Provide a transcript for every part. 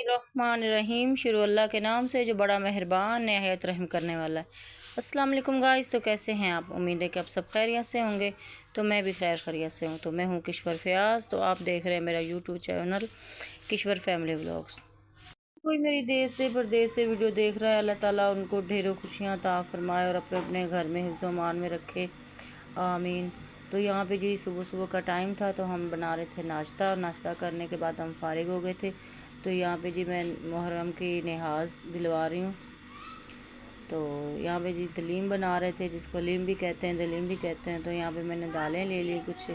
बिस्मिल्लाहिर्रहमानिर्रहीम। शुरू अल्लाह के नाम से जो बड़ा मेहरबान नहायत रहम करने वाला है। अस्सलाम वालेकुम गाइस, तो कैसे हैं आप? उम्मीद है कि आप सब खैरियत से होंगे। तो मैं भी खैर खैरियत से हूँ। तो मैं हूँ किश्वर फयाज़। तो आप देख रहे हैं मेरा YouTube channel Kishwar family vlogs. कोई मेरी देश से परदेश से वीडियो देख रहा है, अल्लाह ताला उनको ढेरों खुशियाँ अता फरमाए और अपने अपने घर में हिफ्ज़ व अमान में रखे, आमीन। तो यहाँ पे जी सुबह सुबह का टाइम था, तो हम बना रहे थे नाश्ता, और नाश्ता करने के बाद हम फारिग हो गए थे। तो यहाँ पे जी मैं मुहर्रम की नहाज दिलवा रही हूँ। तो यहाँ पे जी दलीम बना रहे थे, जिसको लीम भी कहते हैं, दलीम भी कहते हैं। तो यहाँ पे मैंने दालें ले ली, कुछ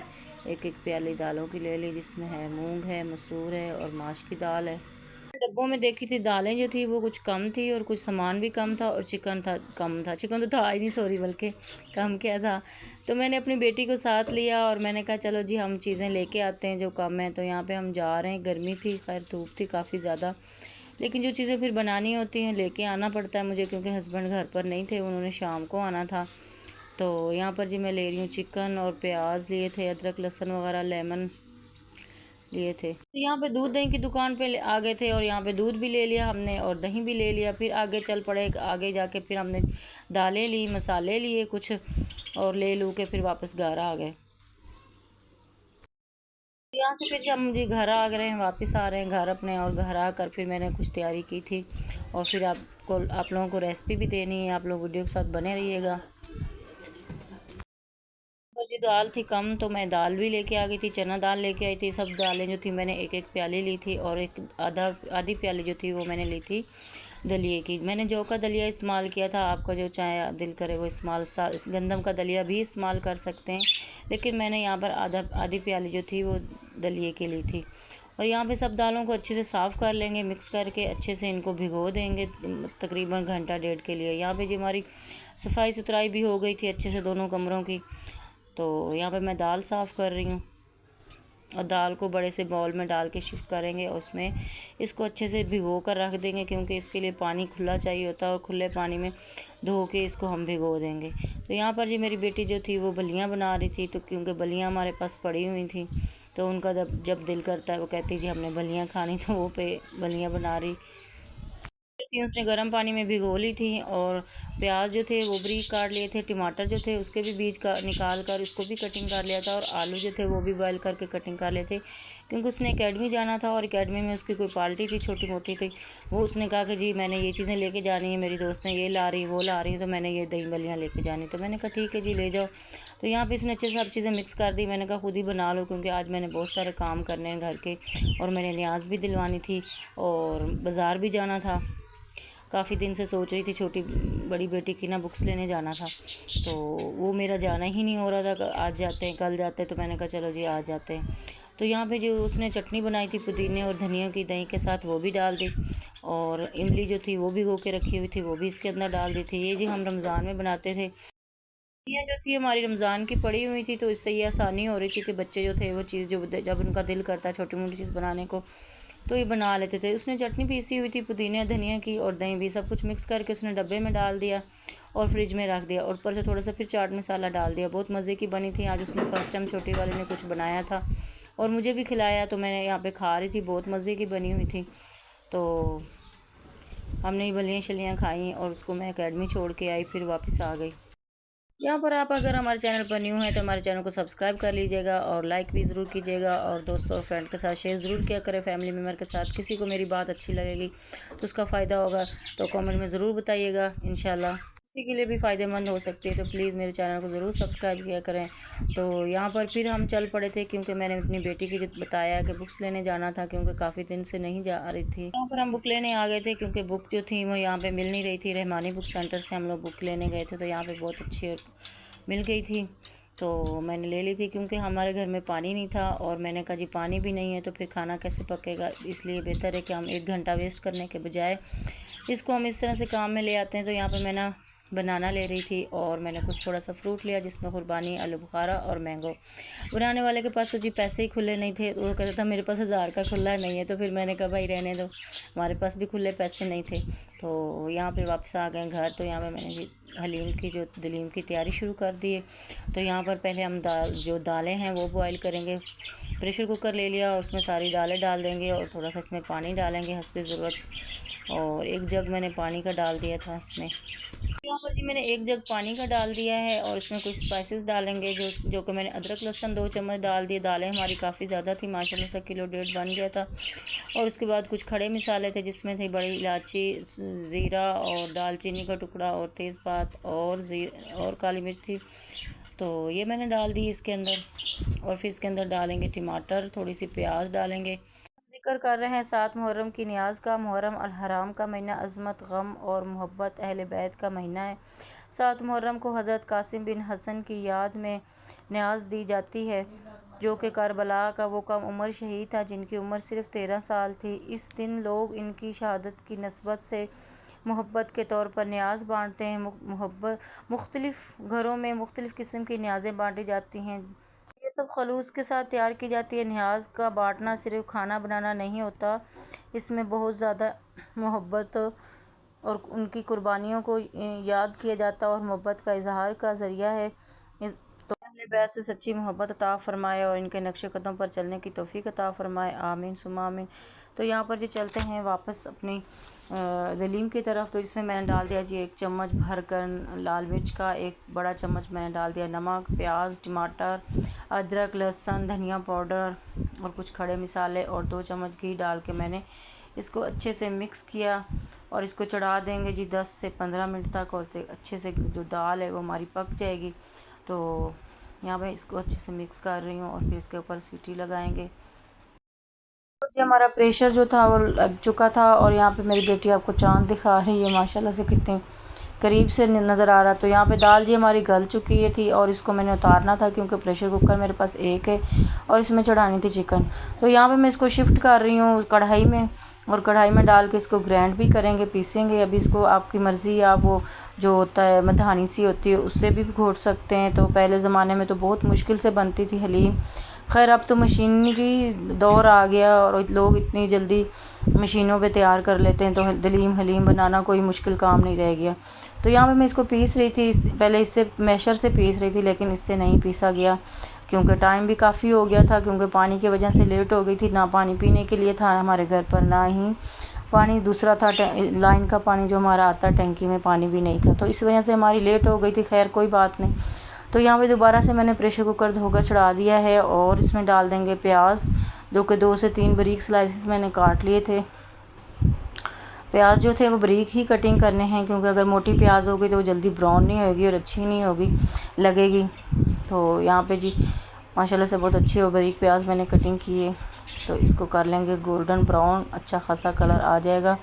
एक एक प्याली दालों की ले ली, जिसमें है मूंग है, मसूर है और माश की दाल है। डब्बों में देखी थी दालें जो थी वो कुछ कम थी, और कुछ सामान भी कम था, और चिकन था कम था। चिकन तो था ही नहीं, सॉरी, बल्कि कम क्या था। तो मैंने अपनी बेटी को साथ लिया और मैंने कहा चलो जी हम चीज़ें लेके आते हैं जो कम है। तो यहाँ पे हम जा रहे हैं। गर्मी थी, खैर धूप थी काफ़ी ज़्यादा, लेकिन जो चीज़ें फिर बनानी होती हैं लेके आना पड़ता है मुझे, क्योंकि हस्बैंड घर पर नहीं थे, उन्होंने शाम को आना था। तो यहाँ पर जी मैं ले रही हूँ चिकन, और प्याज लिए थे, अदरक लहसुन वगैरह, लेमन लिए थे। तो यहाँ पे दूध दही की दुकान पे आ गए थे, और यहाँ पे दूध भी ले लिया हमने और दही भी ले लिया। फिर आगे चल पड़े, आगे जाके फिर हमने दालें ली, मसाले लिए कुछ, और ले लू के फिर वापस घर आ गए। यहाँ से फिर जब मुझे घर आ गए हैं, वापस आ रहे हैं घर अपने, और घर आकर फिर मैंने कुछ तैयारी की थी, और फिर आप लोगों को रेसिपी भी देनी है। आप लोग वीडियो के साथ बने रहिएगा। जी दाल थी कम, तो मैं दाल भी लेके आ गई थी, चना दाल लेके आई थी। सब दालें जो थी मैंने एक एक प्याली ली थी, और एक आधी प्याली जो थी वो मैंने ली थी दलिए की। मैंने जौ का दलिया इस्तेमाल किया था, आपका जो चाहे दिल करे वो गंदम का दलिया भी इस्तेमाल कर सकते हैं, लेकिन मैंने यहाँ पर आधी प्याली जो थी वो दलिए की ली थी। और यहाँ पे सब दालों को अच्छे से साफ़ कर लेंगे, मिक्स करके अच्छे से इनको भिगो देंगे तकरीबन घंटा डेढ़ के लिए। यहाँ पे जी हमारी सफाई सुथराई भी हो गई थी अच्छे से दोनों कमरों की। तो यहाँ पे मैं दाल साफ़ कर रही हूँ, और दाल को बड़े से बाउल में डाल के शिफ्ट करेंगे, और उसमें इसको अच्छे से भिगो कर रख देंगे, क्योंकि इसके लिए पानी खुला चाहिए होता है, और खुले पानी में धो के इसको हम भिगो देंगे। तो यहाँ पर जी मेरी बेटी जो थी वो बलियाँ बना रही थी, तो क्योंकि बलियाँ हमारे पास पड़ी हुई थी, तो उनका जब जब दिल करता है वो कहती जी हमने बलियाँ खानी, तो वो पे बलियाँ बना रही थी। उसने गर्म पानी में भिगो ली थी, और प्याज जो थे वो बारीक काट लिए थे, टमाटर जो थे उसके भी बीज का निकाल कर उसको भी कटिंग कर लिया था, और आलू जो थे वो भी बॉयल करके कटिंग कर लिए थे, क्योंकि उसने एकेडमी जाना था, और एकेडमी में उसकी कोई पार्टी थी छोटी मोटी थी। वो उसने कहा कि जी मैंने ये चीज़ें लेके जानी है, मेरी दोस्त ने ये ला रही वो ला रही, तो मैंने ये दही बलियाँ लेके जानी। तो मैंने कहा ठीक है जी ले जाओ। तो यहाँ पे इसने अच्छे से सब चीज़ें मिक्स कर दी। मैंने कहा खुद ही बना लो, क्योंकि आज मैंने बहुत सारे काम करने हैं घर के, और मैंने न्याज भी दिलवानी थी, और बाज़ार भी जाना था। काफ़ी दिन से सोच रही थी, छोटी बड़ी बेटी की ना बुक्स लेने जाना था, तो वो मेरा जाना ही नहीं हो रहा था। आज जाते हैं कल जाते हैं, तो मैंने कहा चलो जी आज जाते हैं। तो यहाँ पे जो उसने चटनी बनाई थी पुदीने और धनिया की दही के साथ, वो भी डाल दी, और इमली जो थी वो भिगो के रखी हुई थी वो भी इसके अंदर डाल दी थी। ये जी हम रमज़ान में बनाते थे। ये जो थी हमारी रमज़ान की पड़ी हुई थी, तो इससे ये आसानी हो रही थी कि बच्चे जो थे वो चीज़ जो जब उनका दिल करता है छोटी मोटी चीज़ बनाने को, तो ये बना लेते थे। उसने चटनी पीसी हुई थी पुदीने धनिया की, और दही भी, सब कुछ मिक्स करके उसने डब्बे में डाल दिया और फ्रिज में रख दिया, और ऊपर से थोड़ा सा फिर चाट मसाला डाल दिया। बहुत मज़े की बनी थी। आज उसने फ़र्स्ट टाइम छोटी वाली ने कुछ बनाया था और मुझे भी खिलाया, तो मैंने यहाँ पे खा रही थी, बहुत मज़े की बनी हुई थी। तो हमने ये बलियाँ शलियाँ खाई, और उसको मैं एकेडमी छोड़ के आई, फिर वापस आ गई। यहाँ पर आप अगर हमारे चैनल पर न्यू हैं तो हमारे चैनल को सब्सक्राइब कर लीजिएगा, और लाइक भी ज़रूर कीजिएगा, और दोस्तों और फ्रेंड के साथ शेयर ज़रूर किया करें, फैमिली मेम्बर के साथ। किसी को मेरी बात अच्छी लगेगी तो उसका फ़ायदा होगा, तो कमेंट में ज़रूर बताइएगा। इंशाल्लाह किसी के लिए भी फ़ायदेमंद हो सकती है, तो प्लीज़ मेरे चैनल को ज़रूर सब्सक्राइब किया करें। तो यहाँ पर फिर हम चल पड़े थे, क्योंकि मैंने अपनी बेटी की जो बताया कि बुक्स लेने जाना था, क्योंकि काफ़ी दिन से नहीं जा रही थी। यहाँ पर हम बुक लेने आ गए थे, क्योंकि बुक जो थी वो यहाँ पे मिल नहीं रही थी। रहमानी बुक सेंटर से हम लोग बुक लेने गए थे, तो यहाँ पर बहुत अच्छी मिल गई थी, तो मैंने ले ली थी। क्योंकि हमारे घर में पानी नहीं था, और मैंने कहा जी पानी भी नहीं है तो फिर खाना कैसे पकेगा, इसलिए बेहतर है कि हम 1 घंटा वेस्ट करने के बजाय इसको हम इस तरह से काम में ले आते हैं। तो यहाँ पे मैं ना बनाना ले रही थी, और मैंने कुछ थोड़ा सा फ्रूट लिया, जिसमें कुरबानी, आलू बुखारा और मैंगो। बनाने वाले के पास तो जी पैसे ही खुले नहीं थे, तो वो कहता था मेरे पास 1000 का खुला नहीं है। तो फिर मैंने कहा भाई रहने दो, हमारे पास भी खुले पैसे नहीं थे। तो यहाँ पे वापस आ गए घर। तो यहाँ पे मैंने जी हलीम की जो दलीम की तैयारी शुरू कर दी है। तो यहाँ पर पहले हम दालें हैं वो बॉईल करेंगे। प्रेशर कुकर ले लिया और उसमें सारी दालें डाल देंगे और थोड़ा सा इसमें पानी डालेंगे हस्बे ज़रूरत, और 1 जग मैंने पानी का डाल दिया था इसमें। यहाँ पर जी मैंने 1 जग पानी का डाल दिया है और इसमें कुछ स्पाइसेस डालेंगे जो कि मैंने अदरक लहसुन 2 चम्मच डाल दिए। दालें हमारी काफ़ी ज़्यादा थी, माशाल्लाह से 1.5 किलो बन गया था। और उसके बाद कुछ खड़े मसाले थे जिसमें थे बड़ी इलायची, ज़ीरा और दालचीनी का टुकड़ा और तेज़पात और काली मिर्च थी। तो ये मैंने डाल दी इसके अंदर। और फिर इसके अंदर डालेंगे टमाटर, थोड़ी सी प्याज डालेंगे। जिक्र कर रहे हैं 7 मुहर्रम की न्याज का। मुहर्रम अल हराम का महीना अज़मत, गम और मोहब्बत अहले बैत का महीना है। 7 मुहर्रम को हज़रत कासिम बिन हसन की याद में न्याज दी जाती है, जो कि करबला का वो कम उम्र शहीद था जिनकी उम्र सिर्फ 13 साल थी। इस दिन लोग इनकी शहादत की नस्बत से मोहब्बत के तौर पर न्याज बांटते हैं। मुख्तलिफ़ घरों में मुख्तलिफ़ किस्म की न्याज़ें बांटी जाती हैं। ये सब खलूस के साथ तैयार की जाती है। न्याज का बांटना सिर्फ खाना बनाना नहीं होता, इसमें बहुत ज़्यादा मोहब्बत और उनकी कुर्बानियों को याद किया जाता है और मोहब्बत का इजहार का ज़रिया है। तो अहले बैत से सच्ची मोहब्बत अता फ़रमाए और इनके नक्शे कदम पर चलने की तौफीक अता फ़रमाए, आमीन सुम्मा आमीन। तो यहाँ पर जो चलते हैं वापस अपनी दलीम की तरफ। तो इसमें मैंने डाल दिया जी 1 चम्मच भरकर लाल मिर्च का, 1 बड़ा चम्मच मैंने डाल दिया नमक, प्याज, टमाटर, अदरक, लहसुन, धनिया पाउडर और कुछ खड़े मसाले और 2 चम्मच घी डाल के मैंने इसको अच्छे से मिक्स किया और इसको चढ़ा देंगे जी 10 से 15 मिनट तक। और अच्छे से जो दाल है वो हमारी पक जाएगी। तो यहाँ पे इसको अच्छे से मिक्स कर रही हूँ और फिर इसके ऊपर सीटी लगाएंगे। जी हमारा प्रेशर जो था वो लग चुका था और यहाँ पे मेरी बेटी आपको चांद दिखा रही है, माशाल्लाह से कितने करीब से नज़र आ रहा। तो यहाँ पे दाल जी हमारी गल चुकी है थी और इसको मैंने उतारना था क्योंकि प्रेशर कुकर मेरे पास एक है और इसमें चढ़ानी थी चिकन। तो यहाँ पे मैं इसको शिफ्ट कर रही हूँ कढ़ाई में और कढ़ाई में डाल के इसको ग्राइंड भी करेंगे, पीसेंगे। अभी इसको आपकी मर्ज़ी, आप वो जो होता है मधानी सी होती है उससे भी घोट सकते हैं। तो पहले ज़माने में तो बहुत मुश्किल से बनती थी हलीम। खैर अब तो मशीनरी दौर आ गया और लोग इतनी जल्दी मशीनों पे तैयार कर लेते हैं, तो दलीम हलीम बनाना कोई मुश्किल काम नहीं रह गया। तो यहाँ पे मैं इसको पीस रही थी, पहले इससे मैशर से पीस रही थी लेकिन इससे नहीं पीसा गया क्योंकि टाइम भी काफ़ी हो गया था, क्योंकि पानी की वजह से लेट हो गई थी। ना पानी पीने के लिए था हमारे घर पर, ना ही पानी दूसरा था, लाइन का पानी जो हमारा आता है टंकी में पानी भी नहीं था, तो इस वजह से हमारी लेट हो गई थी। खैर कोई बात नहीं। तो यहाँ पे दोबारा से मैंने प्रेशर कुकर धोकर चढ़ा दिया है और इसमें डाल देंगे प्याज, जो कि 2 से 3 बारीक स्लाइसेस मैंने काट लिए थे। प्याज जो थे वो बारीक ही कटिंग करने हैं क्योंकि अगर मोटी प्याज होगी तो वो जल्दी ब्राउन नहीं होगी और अच्छी नहीं होगी लगेगी। तो यहाँ पे जी माशाल्लाह से बहुत अच्छी और बारीक प्याज मैंने कटिंग की है। तो इसको कर लेंगे गोल्डन ब्राउन, अच्छा खासा कलर आ जाएगा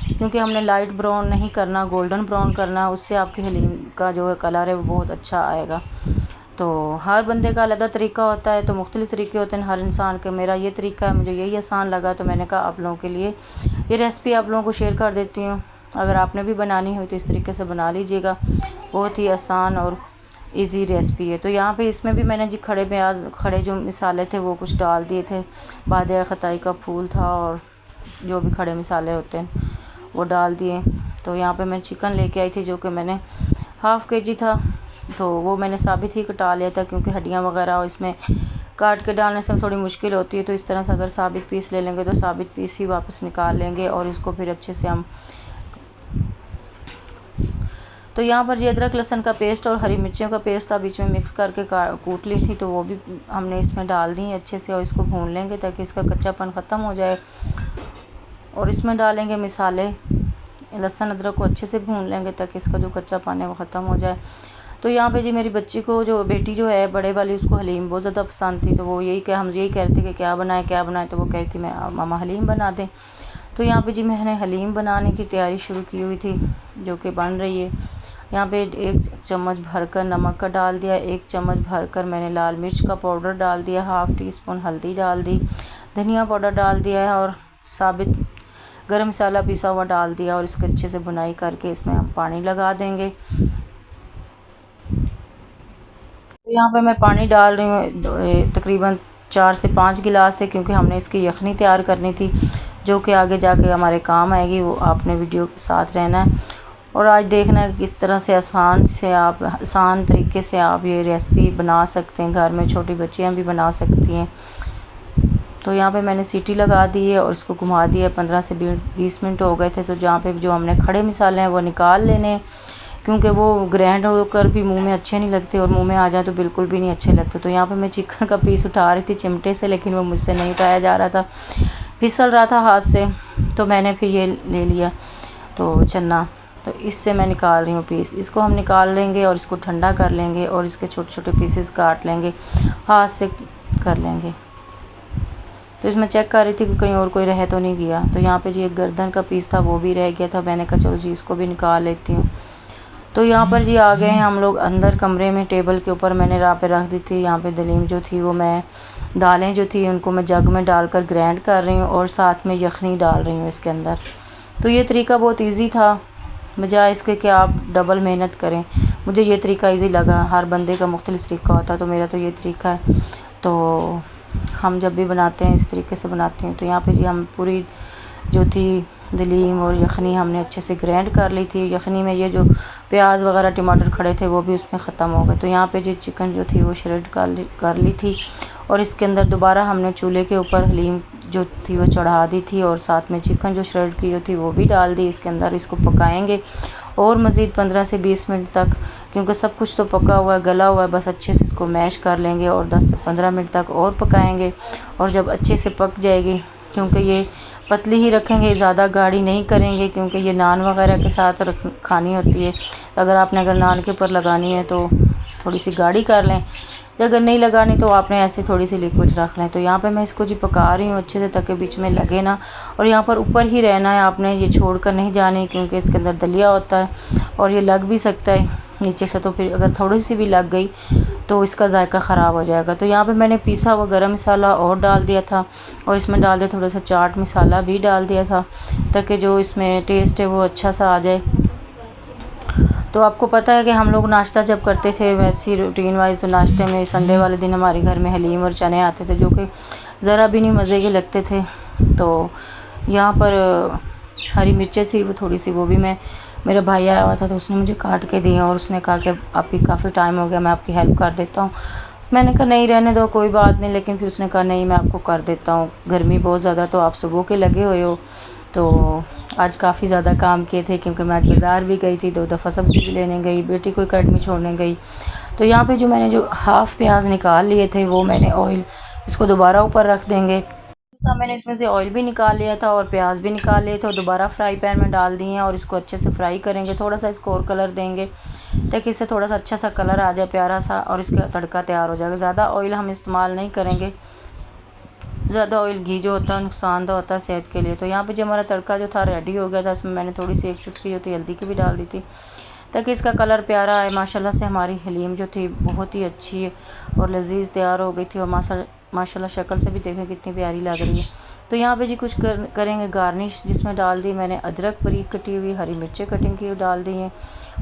क्योंकि हमने लाइट ब्राउन नहीं करना, गोल्डन ब्राउन करना, उससे आपके हलीम का जो है कलर है वो बहुत अच्छा आएगा। तो हर बंदे का अलग तरीका होता है, तो मुख्तलिफ़ तरीके होते हैं हर इंसान के। मेरा ये तरीका है, मुझे यही आसान लगा, तो मैंने कहा आप लोगों के लिए ये रेसिपी आप लोगों को शेयर कर देती हूँ। अगर आपने भी बनानी हो तो इस तरीके से बना लीजिएगा, बहुत ही आसान और इजी रेसिपी है। तो यहाँ पे इसमें भी मैंने जी खड़े प्याज, खड़े जो मसाले थे वो कुछ डाल दिए थे, बादिया खताई का फूल था और जो भी खड़े मसाले होते हैं वो डाल दिए। तो यहाँ पे मैं चिकन लेके आई थी जो कि मैंने ½ kg था, तो वो मैंने साबित ही कटा लिया था क्योंकि हड्डियाँ वगैरह इसमें काट के डालने से थोड़ी मुश्किल होती है। तो इस तरह से अगर साबित पीस ले लेंगे तो साबित पीस ही वापस निकाल लेंगे और इसको फिर अच्छे से हम। तो यहाँ पर जी अदरक लहसुन का पेस्ट और हरी मिर्चियों का पेस्ट था, बीच में मिक्स करके कूट ली थी, तो वो भी हमने इसमें डाल दी अच्छे से और इसको भून लेंगे ताकि इसका कच्चापन ख़त्म हो जाए। और इसमें डालेंगे मिसाले, लहसुन अदरक को अच्छे से भून लेंगे ताकि इसका जो कच्चापन है वो ख़त्म हो जाए। तो यहाँ पे जी मेरी बच्ची को, जो बेटी जो है बड़े वाली, उसको हलीम बहुत ज़्यादा पसंद थी, तो वो हम यही कह रहे थे कि क्या बनाए, तो वो कह रही थी मैं मामा हलीम बना दें। तो यहाँ पे जी मैंने हलीम बनाने की तैयारी शुरू की हुई थी जो कि बन रही है। यहाँ पे 1 चम्मच भरकर नमक का डाल दिया, 1 चम्मच भरकर मैंने लाल मिर्च का पाउडर डाल दिया, ½ टीस्पून हल्दी डाल दी, धनिया पाउडर डाल दिया है और साबित गरम मसाला पिसा हुआ डाल दिया और इसको अच्छे से बुनाई करके इसमें हम पानी लगा देंगे। तो यहाँ पे मैं पानी डाल रही हूँ तकरीबन 4 से 5 गिलास से, क्योंकि हमने इसकी यखनी तैयार करनी थी जो कि आगे जाके हमारे काम आएगी, वो आपने वीडियो के साथ रहना है। और आज देखना है किस तरह से आसान तरीके से आप ये रेसिपी बना सकते हैं, घर में छोटी बच्चियां भी बना सकती हैं। तो यहाँ पे मैंने सीटी लगा दी है और इसको घुमा दिया। 15 से 20 मिनट हो गए थे। तो जहाँ पे जो हमने खड़े मसाले हैं वो निकाल लेने हैं, क्योंकि वो ग्रैंड होकर भी मुंह में अच्छे नहीं लगते और मुंह में आ जाए तो बिल्कुल भी नहीं अच्छे लगते। तो यहाँ पे मैं चिकन का पीस उठा रही थी चिमटे से, लेकिन वो मुझसे नहीं उठाया जा रहा था, फिसल रहा था हाथ से। तो मैंने फिर ये ले लिया तो चना, तो इससे मैं निकाल रही हूँ पीस। इसको हम निकाल लेंगे और इसको ठंडा कर लेंगे और इसके छोटे छोटे पीसेस काट लेंगे, हाथ से कर लेंगे। तो इसमें चेक कर रही थी कि कहीं और कोई रह तो नहीं गया। तो यहाँ पे जी एक गर्दन का पीस था वो भी रह गया था। मैंने कहा चलो जी इसको भी निकाल लेती हूँ। तो यहाँ पर जी आ गए हैं हम लोग अंदर कमरे में। टेबल के ऊपर मैंने राह पे रख दी थी। यहाँ पे दलीम जो थी वो मैं दालें जो थी उनको मैं जग में डालकर ग्राइंड कर रही हूँ और साथ में यखनी डाल रही हूँ इसके अंदर। तो ये तरीका बहुत ईजी था, बजाय इसके कि आप डबल मेहनत करें। मुझे ये तरीका ईजी लगा। हर बंदे का मुख्तलिफ तरीका होता है, तो मेरा तो ये तरीका है। तो हम जब भी बनाते हैं इस तरीके से बनाते हैं। तो यहाँ पे जी हम पूरी जो थी दलीम और यखनी हमने अच्छे से ग्राइंड कर ली थी। यखनी में ये जो प्याज वगैरह टमाटर खड़े थे वो भी उसमें ख़त्म हो गए। तो यहाँ पे जी चिकन जो थी वो श्रेड कर ली थी और इसके अंदर दोबारा हमने चूल्हे के ऊपर हलीम जो थी वो चढ़ा दी थी और साथ में चिकन जो श्रेड की थी वो भी डाल दी इसके अंदर। इसको पकाएंगे और मज़ीद 15 से 20 मिनट तक, क्योंकि सब कुछ तो पका हुआ है, गला हुआ है, बस अच्छे से इसको मैश कर लेंगे और 10 से 15 मिनट तक और पकाएंगे। और जब अच्छे से पक जाएगी, क्योंकि ये पतली ही रखेंगे, ज़्यादा गाढ़ी नहीं करेंगे, क्योंकि ये नान वगैरह के साथ खानी होती है। अगर नान के ऊपर लगानी है तो थोड़ी सी गाढ़ी कर लें, अगर नहीं लगानी तो आपने ऐसे थोड़ी सी लिक्विड रख लें। तो यहाँ पे मैं इसको जी पका रही हूँ अच्छे से ताकि बीच में लगे ना। और यहाँ पर ऊपर ही रहना है आपने, ये छोड़ कर नहीं जानी, क्योंकि इसके अंदर दलिया होता है और ये लग भी सकता है नीचे से। तो फिर अगर थोड़ी सी भी लग गई तो इसका जायका ख़राब हो जाएगा। तो यहाँ पे मैंने पीसा हुआ गरम मसाला और डाल दिया था और इसमें डाल दिया थोड़ा सा चाट मसाला भी डाल दिया था, ताकि जो इसमें टेस्ट है वो अच्छा सा आ जाए। तो आपको पता है कि हम लोग नाश्ता जब करते थे वैसी रूटीन वाइज, तो नाश्ते में संडे वाले दिन हमारे घर में हलीम और चने आते थे, जो कि ज़रा भी नहीं मज़े के लगते थे। तो यहाँ पर हरी मिर्चें थी वो थोड़ी सी, वो भी मेरा भाई आया हुआ था तो उसने मुझे काट के दी और उसने कहा कि आपकी काफ़ी टाइम हो गया, मैं आपकी हेल्प कर देता हूँ। मैंने कहा नहीं रहने दो, कोई बात नहीं। लेकिन फिर उसने कहा नहीं मैं आपको कर देता हूँ, गर्मी बहुत ज़्यादा, तो आप सुबह के लगे हुए हो। तो आज काफ़ी ज़्यादा काम किए थे, क्योंकि मैं आज बाज़ार भी गई थी, 2 दफ़ा सब्ज़ी भी लेने गई, बेटी को अकेडमी छोड़ने गई। तो यहाँ पे जो मैंने जो हाफ़ प्याज निकाल लिए थे वो मैंने ऑयल इसको दोबारा ऊपर रख देंगे। तो मैंने इसमें से ऑयल भी निकाल लिया था और प्याज भी निकाल लिए थे और दोबारा फ्राई पैन में डाल दिए हैं और इसको अच्छे से फ्राई करेंगे। थोड़ा सा इसको और कलर देंगे ताकि इससे थोड़ा सा अच्छा सा कलर आ जाए प्यारा सा, और इसका तड़का तैयार हो जाएगा। ज़्यादा ऑयल हम इस्तेमाल नहीं करेंगे, ज़्यादा ऑयल घी जो होता है नुकसानदा होता है सेहत के लिए। तो यहाँ पे जो हमारा तड़का जो था रेडी हो गया था, इसमें मैंने थोड़ी सी 1 चुटकी जो थी हल्दी की भी डाल दी थी ताकि इसका कलर प्यारा आए। माशाल्लाह से हमारी हलीम जो थी बहुत ही अच्छी और लजीज तैयार हो गई थी और माशाल्लाह शक्ल से भी देखें कितनी प्यारी लग रही है। तो यहाँ पे जी कुछ करेंगे गार्निश, जिसमें डाल दी मैंने अदरक बारीक कटी हुई, हरी मिर्चें कटिंग की डाल दी हैं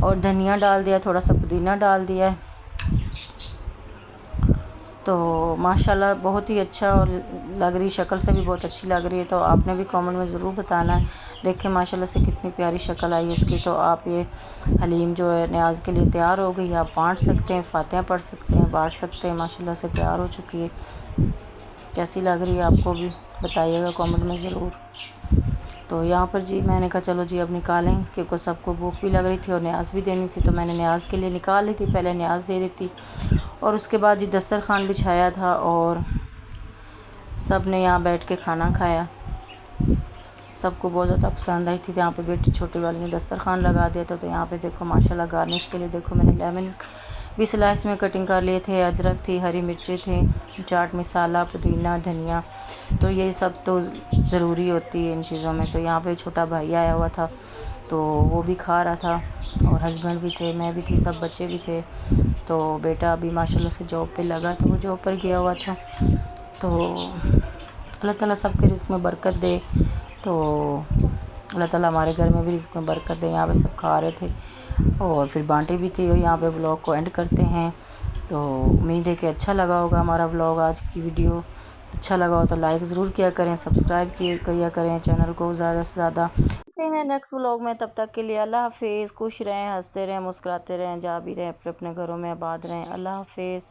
और धनिया डाल दिया, थोड़ा सा पुदीना डाल दिया है। तो माशाल्लाह बहुत ही अच्छा और लग रही, शक्ल से भी बहुत अच्छी लग रही है। तो आपने भी कमेंट में ज़रूर बताना है। देखें माशाल्लाह से कितनी प्यारी शक्ल आई है इसकी। तो आप ये हलीम जो है न्याज के लिए तैयार हो गई, आप बांट सकते हैं, फातिहा पढ़ सकते हैं, बांट सकते हैं। माशाल्लाह से तैयार हो चुकी है। कैसी लग रही है आपको भी बताइएगा कमेंट में ज़रूर। तो यहाँ पर जी मैंने कहा चलो जी अब निकालें, क्योंकि सबको भूख भी लग रही थी और न्याज भी देनी थी। तो मैंने न्याज के लिए निकाल ली थी, पहले न्याज दे दी थी और उसके बाद जी दस्तरखान बिछाया था और सब ने यहाँ बैठ के खाना खाया। सबको बहुत ज़्यादा पसंद आई थी। तो यहाँ पे बेटी छोटी वाली ने दस्तरखान लगा दिया था। तो यहाँ पे देखो माशाल्लाह गार्निश के लिए देखो मैंने लेमन भी स्लाइस में कटिंग कर लिए थे, अदरक थी, हरी मिर्चें थी, चाट मसाला, पुदीना, धनिया। तो ये सब तो ज़रूरी होती है इन चीज़ों में। तो यहाँ पे छोटा भाई आया हुआ था तो वो भी खा रहा था और हस्बैंड भी थे, मैं भी थी, सब बच्चे भी थे। तो बेटा अभी माशाल्लाह से जॉब पे लगा, तो वो जॉब पर गया हुआ था। तो अल्लाह ताला सबके रिज़्क़ में बरकत दे। तो अल्लाह ताला हमारे घर में भी रिज़्क़ में बरकत दे। यहाँ पे सब खा रहे थे और फिर बांटे भी थे। और यहाँ पे व्लॉग को एंड करते हैं। तो उम्मीद है कि अच्छा लगा होगा हमारा व्लॉग, आज की वीडियो अच्छा लगा हो तो लाइक ज़रूर किया करें, सब्सक्राइब किया करें चैनल को ज़्यादा से ज़्यादा। मिलते हैं नेक्स्ट व्लॉग में, तब तक के लिए अल्लाह हाफिज़। खुश रहें, हंसते रहें, मुस्कुराते रहें, जहाँ भी रहें अपने अपने घरों में आबाद रहें। अल्लाह हाफिज़।